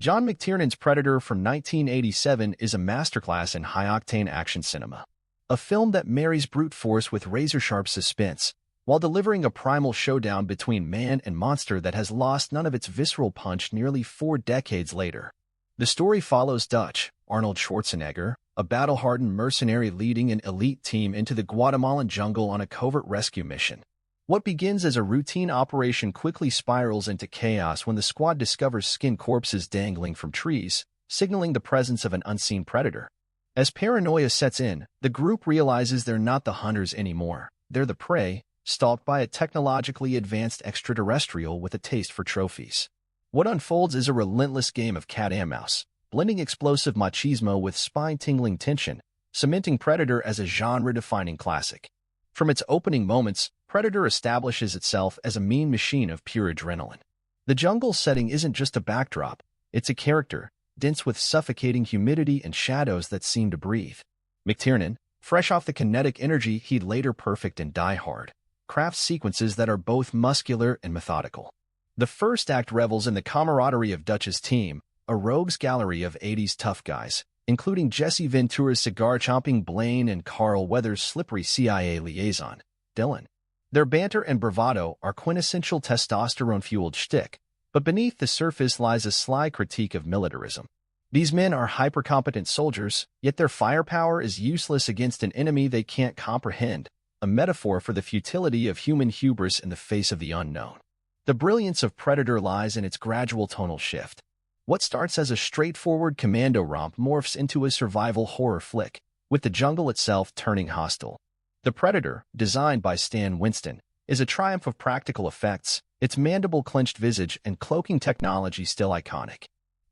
John McTiernan's Predator from 1987 is a masterclass in high-octane action cinema. A film that marries brute force with razor-sharp suspense, while delivering a primal showdown between man and monster that has lost none of its visceral punch nearly 4 decades later. The story follows Dutch, Arnold Schwarzenegger, a battle-hardened mercenary leading an elite team into the Guatemalan jungle on a covert rescue mission. What begins as a routine operation quickly spirals into chaos when the squad discovers skinned corpses dangling from trees, signaling the presence of an unseen predator. As paranoia sets in, the group realizes they're not the hunters anymore. They're the prey, stalked by a technologically advanced extraterrestrial with a taste for trophies. What unfolds is a relentless game of cat and mouse, blending explosive machismo with spine-tingling tension, cementing Predator as a genre-defining classic. From its opening moments, Predator establishes itself as a mean machine of pure adrenaline. The jungle setting isn't just a backdrop, it's a character, dense with suffocating humidity and shadows that seem to breathe. McTiernan, fresh off the kinetic energy he'd later perfect in Die Hard, crafts sequences that are both muscular and methodical. The first act revels in the camaraderie of Dutch's team, a rogues gallery of 80s tough guys, including Jesse Ventura's cigar-chomping Blaine and Carl Weathers' slippery CIA liaison, Dylan. Their banter and bravado are quintessential testosterone-fueled shtick, but beneath the surface lies a sly critique of militarism. These men are hyper-competent soldiers, yet their firepower is useless against an enemy they can't comprehend, a metaphor for the futility of human hubris in the face of the unknown. The brilliance of Predator lies in its gradual tonal shift. What starts as a straightforward commando romp morphs into a survival horror flick, with the jungle itself turning hostile. The Predator, designed by Stan Winston, is a triumph of practical effects, its mandible-clenched visage and cloaking technology still iconic.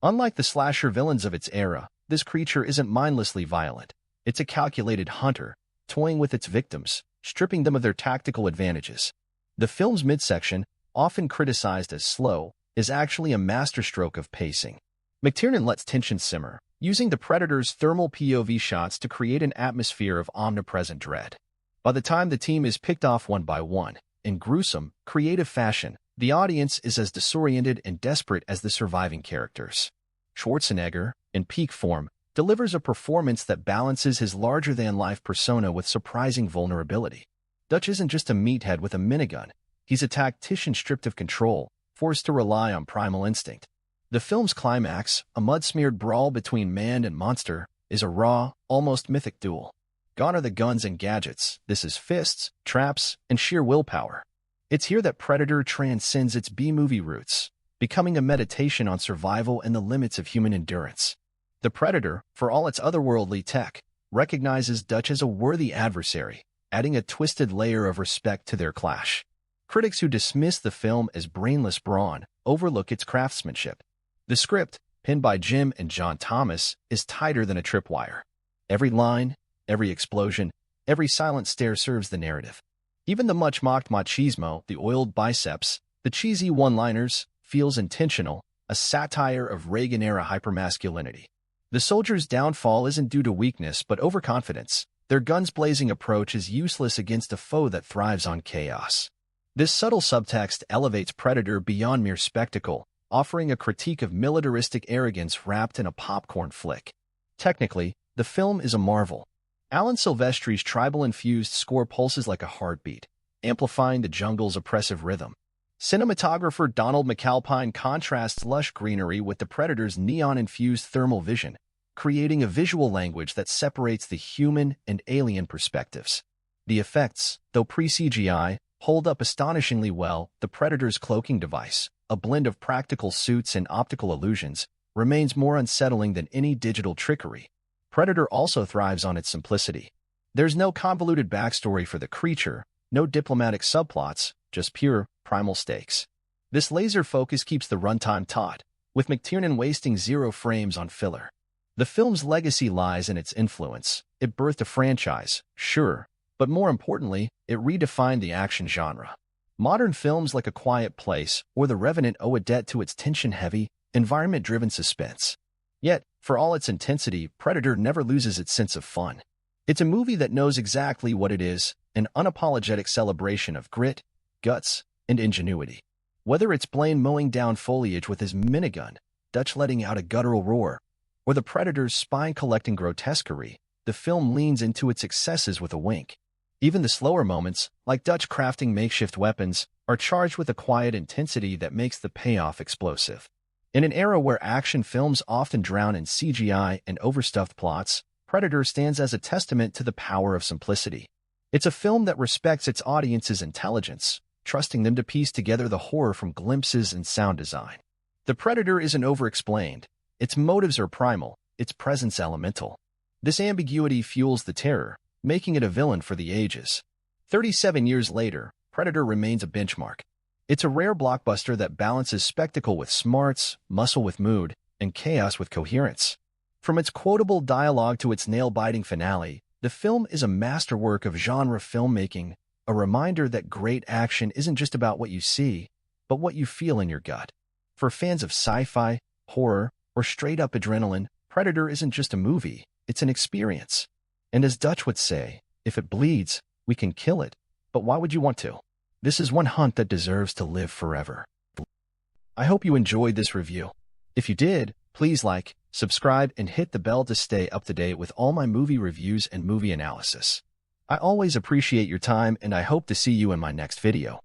Unlike the slasher villains of its era, this creature isn't mindlessly violent. It's a calculated hunter, toying with its victims, stripping them of their tactical advantages. The film's midsection, often criticized as slow, is actually a masterstroke of pacing. McTiernan lets tension simmer, using the Predator's thermal POV shots to create an atmosphere of omnipresent dread. By the time the team is picked off one by one, in gruesome, creative fashion, the audience is as disoriented and desperate as the surviving characters. Schwarzenegger, in peak form, delivers a performance that balances his larger-than-life persona with surprising vulnerability. Dutch isn't just a meathead with a minigun. He's a tactician stripped of control, forced to rely on primal instinct. The film's climax, a mud-smeared brawl between man and monster, is a raw, almost mythic duel. Gone are the guns and gadgets. This is fists, traps, and sheer willpower. It's here that Predator transcends its B-movie roots, becoming a meditation on survival and the limits of human endurance. The Predator, for all its otherworldly tech, recognizes Dutch as a worthy adversary, adding a twisted layer of respect to their clash. Critics who dismiss the film as brainless brawn overlook its craftsmanship. The script, penned by Jim and John Thomas, is tighter than a tripwire. Every line, every explosion, every silent stare serves the narrative. Even the much-mocked machismo, the oiled biceps, the cheesy one-liners, feels intentional, a satire of Reagan-era hypermasculinity. The soldiers' downfall isn't due to weakness but overconfidence. Their guns-blazing approach is useless against a foe that thrives on chaos. This subtle subtext elevates Predator beyond mere spectacle, offering a critique of militaristic arrogance wrapped in a popcorn flick. Technically, the film is a marvel. Alan Silvestri's tribal-infused score pulses like a heartbeat, amplifying the jungle's oppressive rhythm. Cinematographer Donald McAlpine contrasts lush greenery with the Predator's neon-infused thermal vision, creating a visual language that separates the human and alien perspectives. The effects, though pre-CGI, hold up astonishingly well. The Predator's cloaking device, a blend of practical suits and optical illusions, remains more unsettling than any digital trickery. Predator also thrives on its simplicity. There's no convoluted backstory for the creature, no diplomatic subplots, just pure, primal stakes. This laser focus keeps the runtime taut, with McTiernan wasting 0 frames on filler. The film's legacy lies in its influence. It birthed a franchise, sure, but more importantly, it redefined the action genre. Modern films like A Quiet Place or The Revenant owe a debt to its tension-heavy, environment-driven suspense. Yet, for all its intensity, Predator never loses its sense of fun. It's a movie that knows exactly what it is, an unapologetic celebration of grit, guts, and ingenuity. Whether it's Blaine mowing down foliage with his minigun, Dutch letting out a guttural roar, or the predator's spine-collecting grotesquerie, the film leans into its excesses with a wink. Even the slower moments, like Dutch crafting makeshift weapons, are charged with a quiet intensity that makes the payoff explosive. In an era where action films often drown in CGI and overstuffed plots, Predator stands as a testament to the power of simplicity. It's a film that respects its audience's intelligence, trusting them to piece together the horror from glimpses and sound design. The Predator isn't overexplained. Its motives are primal, its presence elemental. This ambiguity fuels the terror, making it a villain for the ages. 37 years later, Predator remains a benchmark. It's a rare blockbuster that balances spectacle with smarts, muscle with mood, and chaos with coherence. From its quotable dialogue to its nail-biting finale, the film is a masterwork of genre filmmaking, a reminder that great action isn't just about what you see, but what you feel in your gut. For fans of sci-fi, horror, or straight-up adrenaline, Predator isn't just a movie, it's an experience. And as Dutch would say, if it bleeds, we can kill it. But why would you want to? This is one hunt that deserves to live forever. I hope you enjoyed this review. If you did, please like, subscribe, and hit the bell to stay up to date with all my movie reviews and movie analysis. I always appreciate your time, and I hope to see you in my next video.